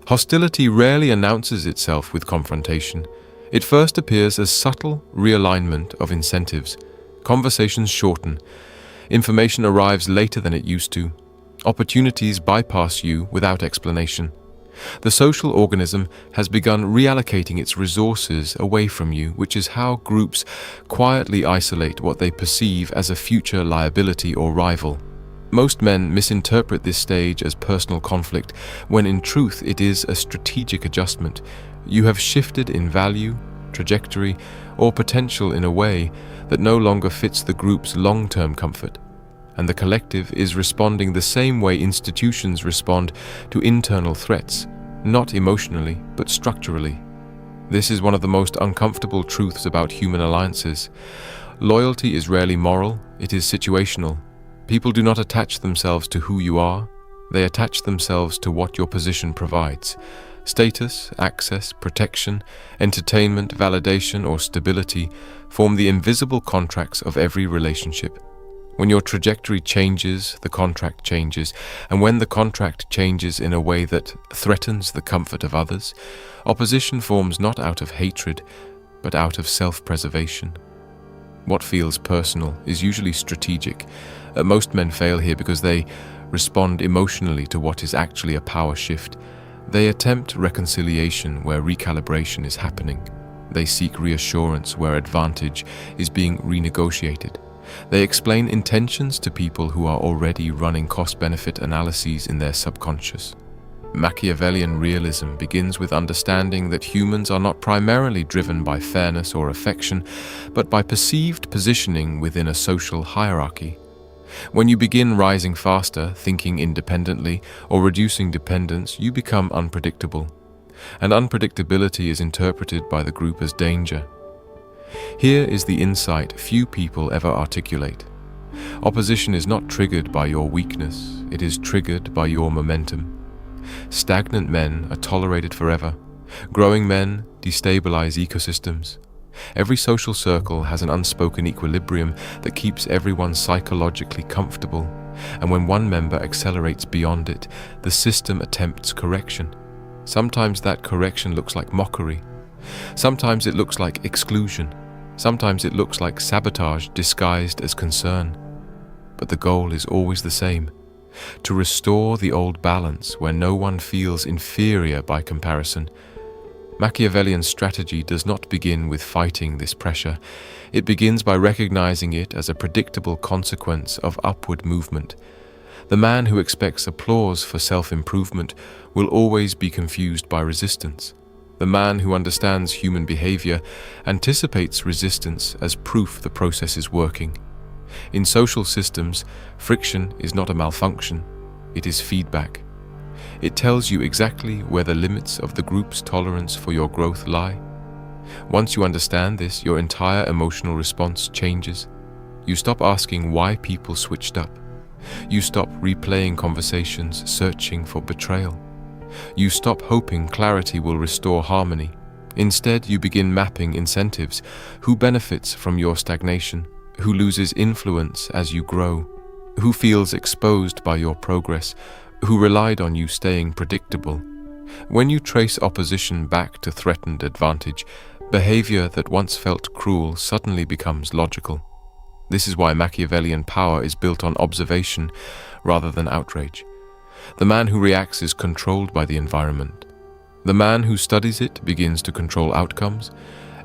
Hostility rarely announces itself with confrontation. It first appears as subtle realignment of incentives. Conversations shorten. Information arrives later than it used to. Opportunities bypass you without explanation. The social organism has begun reallocating its resources away from you, which is how groups quietly isolate what they perceive as a future liability or rival. Most men misinterpret this stage as personal conflict, when in truth it is a strategic adjustment. You have shifted in value, trajectory, or potential in a way that no longer fits the group's long-term comfort. And the collective is responding the same way institutions respond to internal threats, not emotionally, but structurally. This is one of the most uncomfortable truths about human alliances. Loyalty is rarely moral, it is situational. People do not attach themselves to who you are, they attach themselves to what your position provides. Status, access, protection, entertainment, validation, or stability form the invisible contracts of every relationship. When your trajectory changes, the contract changes, and when the contract changes in a way that threatens the comfort of others, opposition forms not out of hatred, but out of self-preservation. What feels personal is usually strategic. Most men fail here because they respond emotionally to what is actually a power shift. They attempt reconciliation where recalibration is happening. They seek reassurance where advantage is being renegotiated. They explain intentions to people who are already running cost-benefit analyses in their subconscious. Machiavellian realism begins with understanding that humans are not primarily driven by fairness or affection, but by perceived positioning within a social hierarchy. When you begin rising faster, thinking independently, or reducing dependence, you become unpredictable. And unpredictability is interpreted by the group as danger. Here is the insight few people ever articulate. Opposition is not triggered by your weakness, it is triggered by your momentum. Stagnant men are tolerated forever. Growing men destabilize ecosystems. Every social circle has an unspoken equilibrium that keeps everyone psychologically comfortable, and when one member accelerates beyond it, the system attempts correction. Sometimes that correction looks like mockery. Sometimes it looks like exclusion. Sometimes it looks like sabotage disguised as concern. But the goal is always the same: to restore the old balance where no one feels inferior by comparison. Machiavellian strategy does not begin with fighting this pressure. It begins by recognizing it as a predictable consequence of upward movement. The man who expects applause for self-improvement will always be confused by resistance. The man who understands human behavior anticipates resistance as proof the process is working. In social systems, friction is not a malfunction, it is feedback. It tells you exactly where the limits of the group's tolerance for your growth lie. Once you understand this, your entire emotional response changes. You stop asking why people switched up. You stop replaying conversations, searching for betrayal. You stop hoping clarity will restore harmony. Instead, you begin mapping incentives. Who benefits from your stagnation? Who loses influence as you grow? Who feels exposed by your progress? Who relied on you staying predictable? When you trace opposition back to threatened advantage, behavior that once felt cruel suddenly becomes logical. This is why Machiavellian power is built on observation rather than outrage. The man who reacts is controlled by the environment. The man who studies it begins to control outcomes.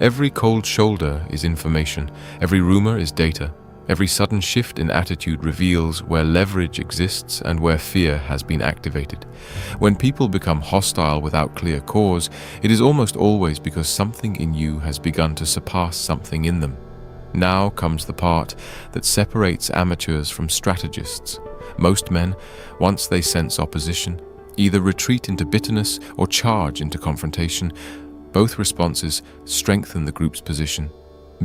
Every cold shoulder is information. Every rumor is data. Every sudden shift in attitude reveals where leverage exists and where fear has been activated. When people become hostile without clear cause, it is almost always because something in you has begun to surpass something in them. Now comes the part that separates amateurs from strategists. Most men, once they sense opposition, either retreat into bitterness or charge into confrontation. Both responses strengthen the group's position.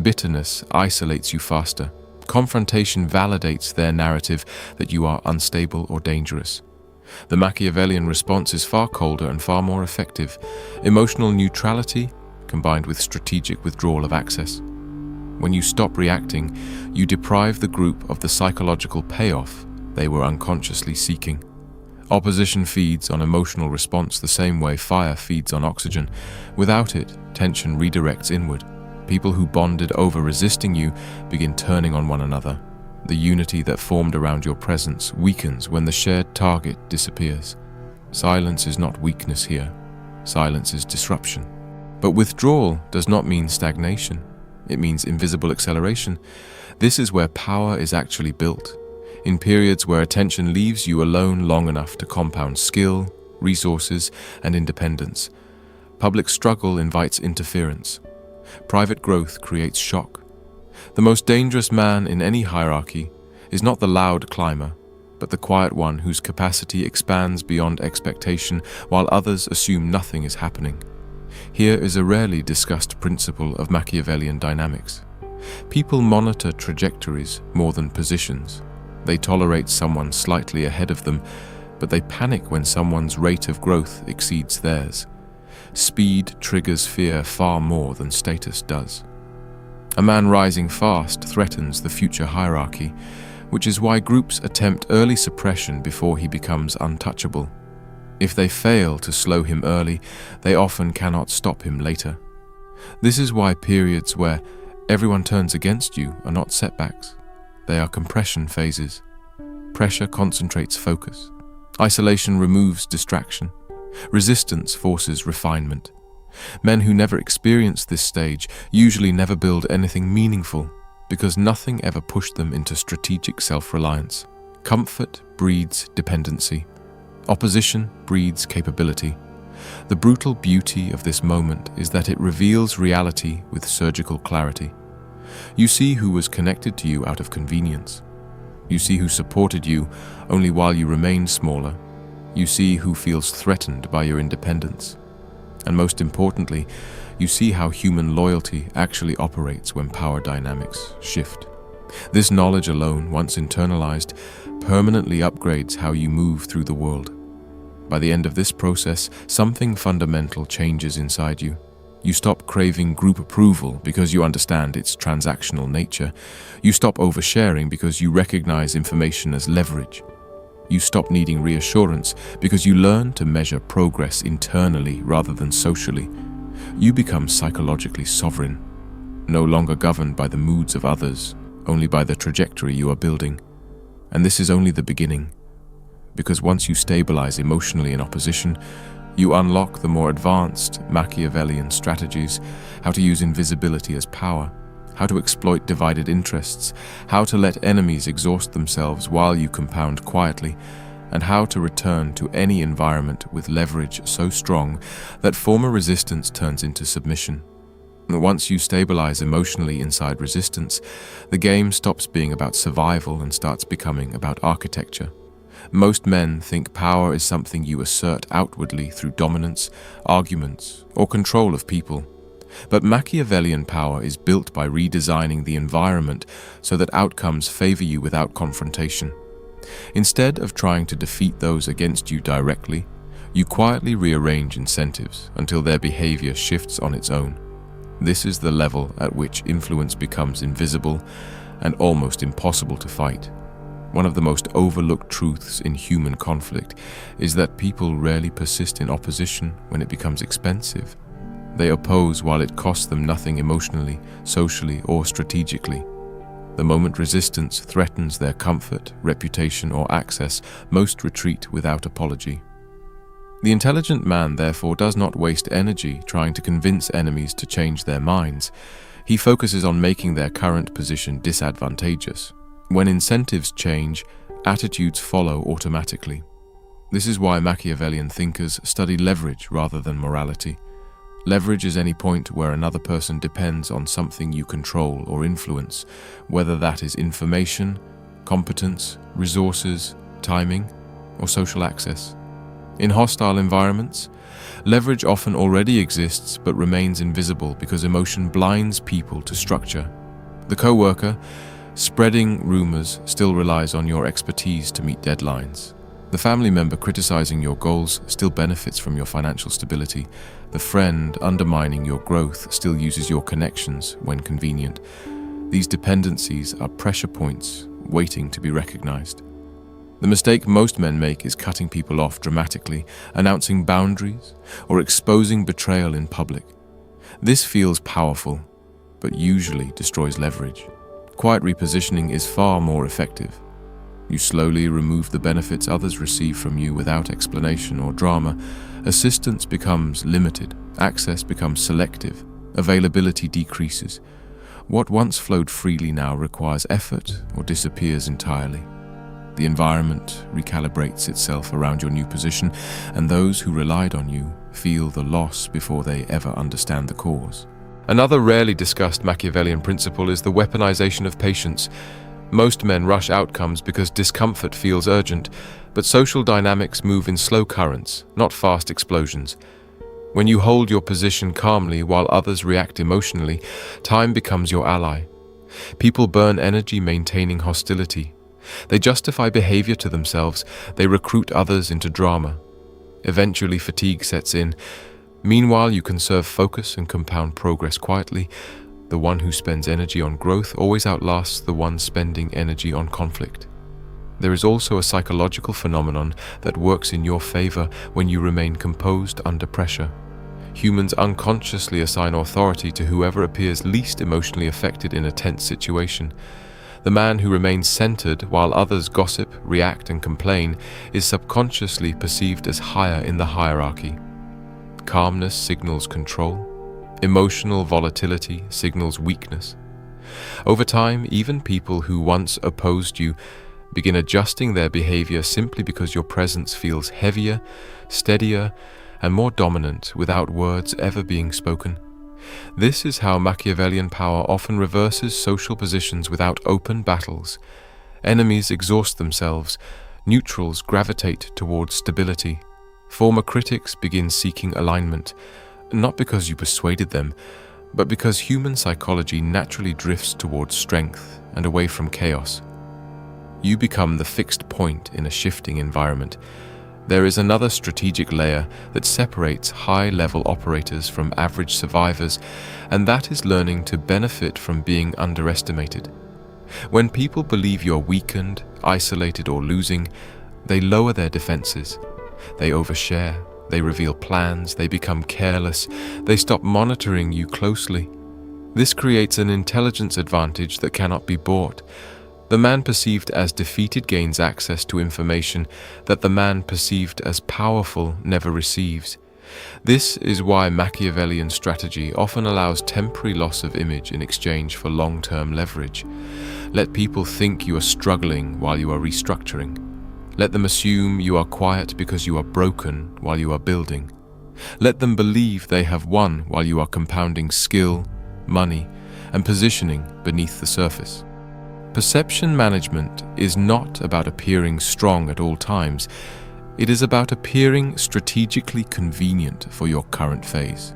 Bitterness isolates you faster. Confrontation validates their narrative that you are unstable or dangerous. The Machiavellian response is far colder and far more effective. Emotional neutrality combined with strategic withdrawal of access. When you stop reacting, you deprive the group of the psychological payoff they were unconsciously seeking. Opposition feeds on emotional response the same way fire feeds on oxygen. Without it, tension redirects inward. People who bonded over resisting you begin turning on one another. The unity that formed around your presence weakens when the shared target disappears. Silence is not weakness here. Silence is disruption. But withdrawal does not mean stagnation. It means invisible acceleration. This is where power is actually built. In periods where attention leaves you alone long enough to compound skill, resources, and independence. Public struggle invites interference. Private growth creates shock. The most dangerous man in any hierarchy is not the loud climber, but the quiet one whose capacity expands beyond expectation while others assume nothing is happening. Here is a rarely discussed principle of Machiavellian dynamics. People monitor trajectories more than positions. They tolerate someone slightly ahead of them, but they panic when someone's rate of growth exceeds theirs. Speed triggers fear far more than status does. A man rising fast threatens the future hierarchy, which is why groups attempt early suppression before he becomes untouchable. If they fail to slow him early, they often cannot stop him later. This is why periods where everyone turns against you are not setbacks. They are compression phases. Pressure concentrates focus. Isolation removes distraction. Resistance forces refinement. Men who never experience this stage usually never build anything meaningful because nothing ever pushed them into strategic self-reliance. Comfort breeds dependency. Opposition breeds capability. The brutal beauty of this moment is that it reveals reality with surgical clarity. You see who was connected to you out of convenience. You see who supported you only while you remained smaller. You see who feels threatened by your independence. And most importantly, you see how human loyalty actually operates when power dynamics shift. This knowledge alone, once internalized, permanently upgrades how you move through the world. By the end of this process, something fundamental changes inside you. You stop craving group approval because you understand its transactional nature. You stop oversharing because you recognize information as leverage. You stop needing reassurance because you learn to measure progress internally rather than socially. You become psychologically sovereign, no longer governed by the moods of others, only by the trajectory you are building. And this is only the beginning, because once you stabilize emotionally in opposition, you unlock the more advanced Machiavellian strategies, how to use invisibility as power, how to exploit divided interests, how to let enemies exhaust themselves while you compound quietly, and how to return to any environment with leverage so strong that former resistance turns into submission. Once you stabilize emotionally inside resistance, the game stops being about survival and starts becoming about architecture. Most men think power is something you assert outwardly through dominance, arguments, or control of people. But Machiavellian power is built by redesigning the environment so that outcomes favor you without confrontation. Instead of trying to defeat those against you directly, you quietly rearrange incentives until their behavior shifts on its own. This is the level at which influence becomes invisible and almost impossible to fight. One of the most overlooked truths in human conflict is that people rarely persist in opposition when it becomes expensive. They oppose while it costs them nothing emotionally, socially, or strategically. The moment resistance threatens their comfort, reputation, or access, most retreat without apology. The intelligent man, therefore, does not waste energy trying to convince enemies to change their minds. He focuses on making their current position disadvantageous. When incentives change, attitudes follow automatically. This is why Machiavellian thinkers study leverage rather than morality. Leverage is any point where another person depends on something you control or influence, whether that is information, competence, resources, timing, or social access. In hostile environments, leverage often already exists but remains invisible because emotion blinds people to structure. The co-worker spreading rumors still relies on your expertise to meet deadlines. The family member criticizing your goals still benefits from your financial stability. The friend undermining your growth still uses your connections when convenient. These dependencies are pressure points waiting to be recognized. The mistake most men make is cutting people off dramatically, announcing boundaries, or exposing betrayal in public. This feels powerful, but usually destroys leverage. Quiet repositioning is far more effective. You slowly remove the benefits others receive from you without explanation or drama. Assistance becomes limited, access becomes selective, availability decreases. What once flowed freely now requires effort or disappears entirely. The environment recalibrates itself around your new position, and those who relied on you feel the loss before they ever understand the cause. Another rarely discussed Machiavellian principle is the weaponization of patience. Most men rush outcomes because discomfort feels urgent, but social dynamics move in slow currents, not fast explosions. When you hold your position calmly while others react emotionally, time becomes your ally. People burn energy maintaining hostility. They justify behavior to themselves, they recruit others into drama. Eventually fatigue sets in. Meanwhile, you conserve focus and compound progress quietly. The one who spends energy on growth always outlasts the one spending energy on conflict. There is also a psychological phenomenon that works in your favor when you remain composed under pressure. Humans unconsciously assign authority to whoever appears least emotionally affected in a tense situation. The man who remains centered while others gossip, react, and complain is subconsciously perceived as higher in the hierarchy. Calmness signals control. Emotional volatility signals weakness. Over time, even people who once opposed you begin adjusting their behavior simply because your presence feels heavier, steadier, and more dominant without words ever being spoken. This is how Machiavellian power often reverses social positions without open battles. Enemies exhaust themselves, neutrals gravitate towards stability. Former critics begin seeking alignment, not because you persuaded them, but because human psychology naturally drifts towards strength and away from chaos. You become the fixed point in a shifting environment. There is another strategic layer that separates high-level operators from average survivors, and that is learning to benefit from being underestimated. When people believe you're weakened, isolated, or losing, they lower their defenses. They overshare, they reveal plans, they become careless, they stop monitoring you closely. This creates an intelligence advantage that cannot be bought. The man perceived as defeated gains access to information that the man perceived as powerful never receives. This is why Machiavellian strategy often allows temporary loss of image in exchange for long-term leverage. Let people think you are struggling while you are restructuring. Let them assume you are quiet because you are broken while you are building. Let them believe they have won while you are compounding skill, money, and positioning beneath the surface. Perception management is not about appearing strong at all times. It is about appearing strategically convenient for your current phase.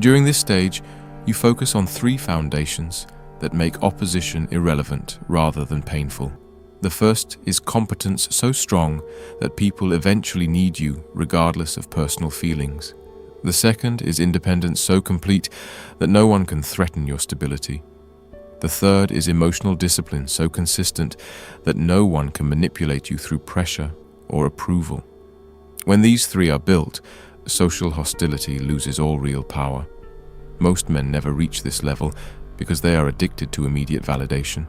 During this stage, you focus on three foundations that make opposition irrelevant rather than painful. The first is competence so strong that people eventually need you regardless of personal feelings. The second is independence so complete that no one can threaten your stability. The third is emotional discipline so consistent that no one can manipulate you through pressure or approval. When these three are built, social hostility loses all real power. Most men never reach this level because they are addicted to immediate validation.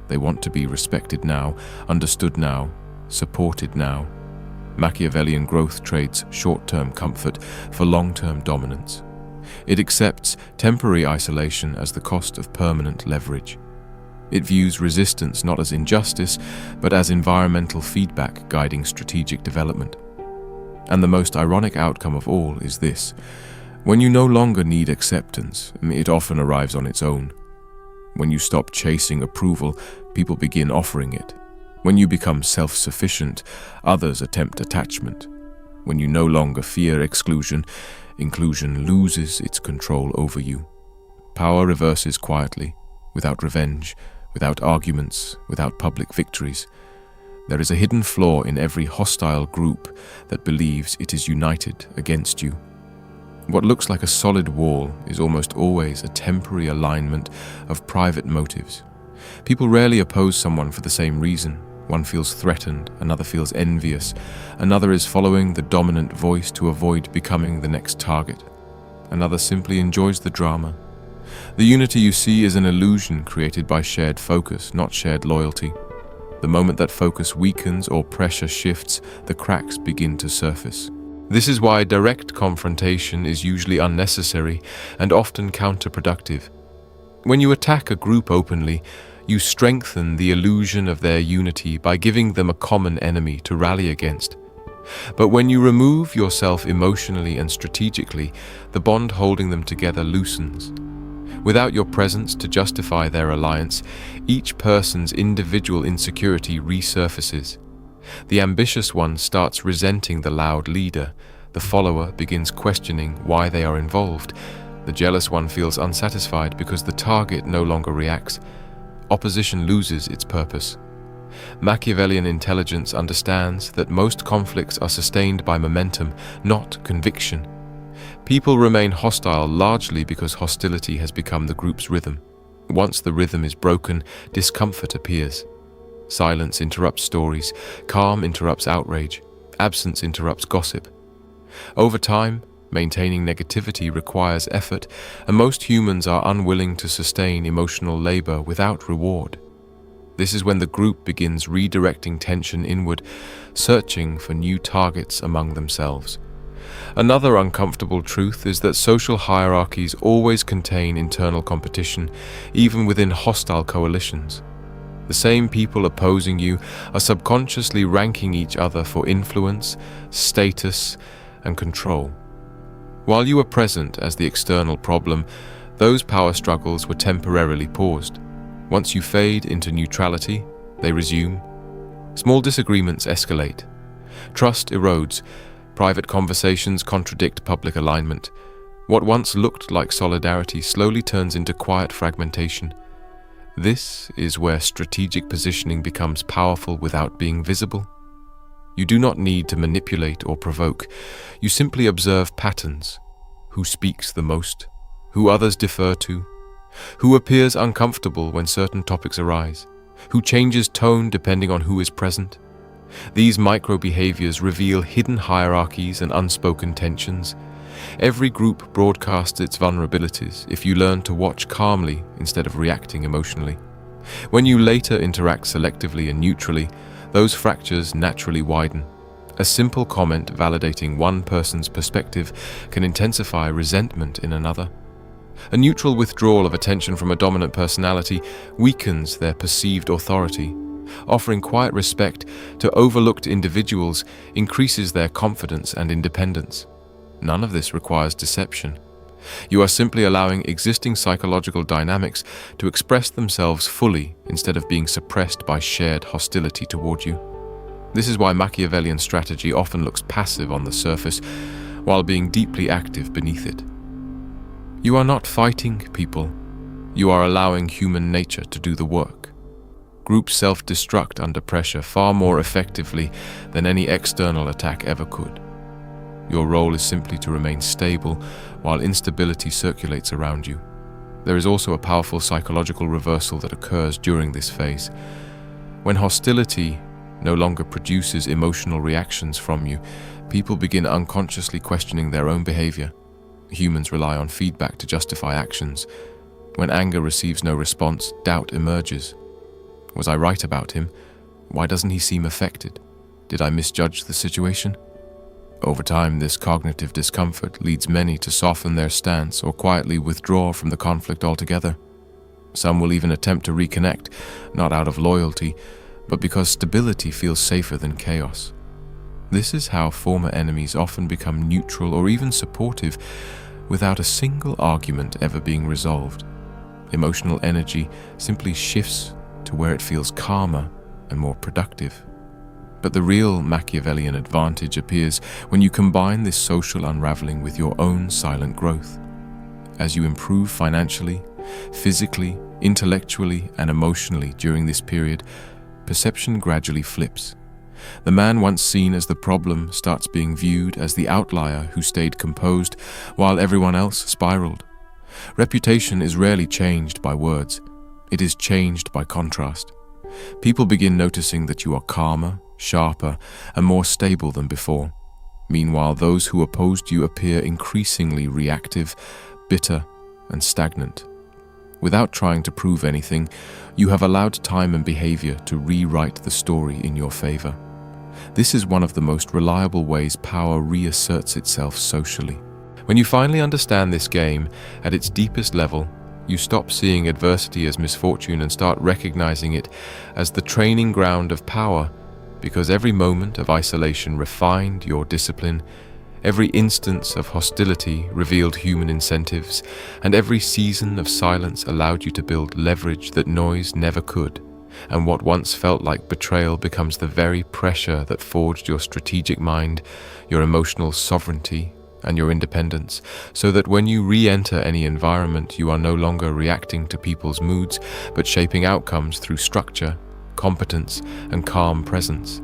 They want to be respected now, understood now, supported now. Machiavellian growth trades short-term comfort for long-term dominance. It accepts temporary isolation as the cost of permanent leverage. It views resistance not as injustice, but as environmental feedback guiding strategic development. And the most ironic outcome of all is this: when you no longer need acceptance, it often arrives on its own. When you stop chasing approval, people begin offering it. When you become self-sufficient, others attempt attachment. When you no longer fear exclusion, inclusion loses its control over you. Power reverses quietly, without revenge, without arguments, without public victories. There is a hidden flaw in every hostile group that believes it is united against you. What looks like a solid wall is almost always a temporary alignment of private motives. People rarely oppose someone for the same reason. One feels threatened, another feels envious, another is following the dominant voice to avoid becoming the next target. Another simply enjoys the drama. The unity you see is an illusion created by shared focus, not shared loyalty. The moment that focus weakens or pressure shifts, the cracks begin to surface. This is why direct confrontation is usually unnecessary and often counterproductive. When you attack a group openly, you strengthen the illusion of their unity by giving them a common enemy to rally against. But when you remove yourself emotionally and strategically, the bond holding them together loosens. Without your presence to justify their alliance, each person's individual insecurity resurfaces. The ambitious one starts resenting the loud leader. The follower begins questioning why they are involved. The jealous one feels unsatisfied because the target no longer reacts. Opposition loses its purpose. Machiavellian intelligence understands that most conflicts are sustained by momentum, not conviction. People remain hostile largely because hostility has become the group's rhythm. Once the rhythm is broken, discomfort appears. Silence interrupts stories, calm interrupts outrage, absence interrupts gossip. Over time, maintaining negativity requires effort, and most humans are unwilling to sustain emotional labor without reward. This is when the group begins redirecting tension inward, searching for new targets among themselves. Another uncomfortable truth is that social hierarchies always contain internal competition, even within hostile coalitions. The same people opposing you are subconsciously ranking each other for influence, status, and control. While you were present as the external problem, those power struggles were temporarily paused. Once you fade into neutrality, they resume. Small disagreements escalate. Trust erodes. Private conversations contradict public alignment. What once looked like solidarity slowly turns into quiet fragmentation. This is where strategic positioning becomes powerful without being visible. You do not need to manipulate or provoke. You simply observe patterns. Who speaks the most? Who others defer to? Who appears uncomfortable when certain topics arise? Who changes tone depending on who is present? These micro-behaviors reveal hidden hierarchies and unspoken tensions. Every group broadcasts its vulnerabilities if you learn to watch calmly instead of reacting emotionally. When you later interact selectively and neutrally, those fractures naturally widen. A simple comment validating one person's perspective can intensify resentment in another. A neutral withdrawal of attention from a dominant personality weakens their perceived authority. Offering quiet respect to overlooked individuals increases their confidence and independence. None of this requires deception. You are simply allowing existing psychological dynamics to express themselves fully instead of being suppressed by shared hostility toward you. This is why Machiavellian strategy often looks passive on the surface, while being deeply active beneath it. You are not fighting people. You are allowing human nature to do the work. Groups self-destruct under pressure far more effectively than any external attack ever could. Your role is simply to remain stable while instability circulates around you. There is also a powerful psychological reversal that occurs during this phase. When hostility no longer produces emotional reactions from you, people begin unconsciously questioning their own behavior. Humans rely on feedback to justify actions. When anger receives no response, doubt emerges. Was I right about him? Why doesn't he seem affected? Did I misjudge the situation? Over time, this cognitive discomfort leads many to soften their stance or quietly withdraw from the conflict altogether. Some will even attempt to reconnect, not out of loyalty, but because stability feels safer than chaos. This is how former enemies often become neutral or even supportive without a single argument ever being resolved. Emotional energy simply shifts to where it feels calmer and more productive. But the real Machiavellian advantage appears when you combine this social unraveling with your own silent growth. As you improve financially, physically, intellectually, and emotionally during this period, perception gradually flips. The man once seen as the problem starts being viewed as the outlier who stayed composed while everyone else spiraled. Reputation is rarely changed by words. It is changed by contrast. People begin noticing that you are calmer, sharper, and more stable than before. Meanwhile, those who opposed you appear increasingly reactive, bitter, and stagnant. Without trying to prove anything, you have allowed time and behavior to rewrite the story in your favor. This is one of the most reliable ways power reasserts itself socially. When you finally understand this game at its deepest level, you stop seeing adversity as misfortune and start recognizing it as the training ground of power, because every moment of isolation refined your discipline, every instance of hostility revealed human incentives, and every season of silence allowed you to build leverage that noise never could. And what once felt like betrayal becomes the very pressure that forged your strategic mind, your emotional sovereignty, and your independence, so that when you re-enter any environment, you are no longer reacting to people's moods, but shaping outcomes through structure, competence, and calm presence.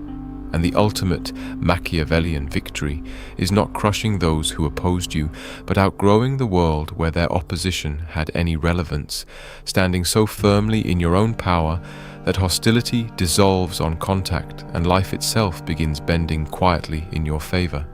And the ultimate Machiavellian victory is not crushing those who opposed you, but outgrowing the world where their opposition had any relevance, standing so firmly in your own power that hostility dissolves on contact and life itself begins bending quietly in your favor.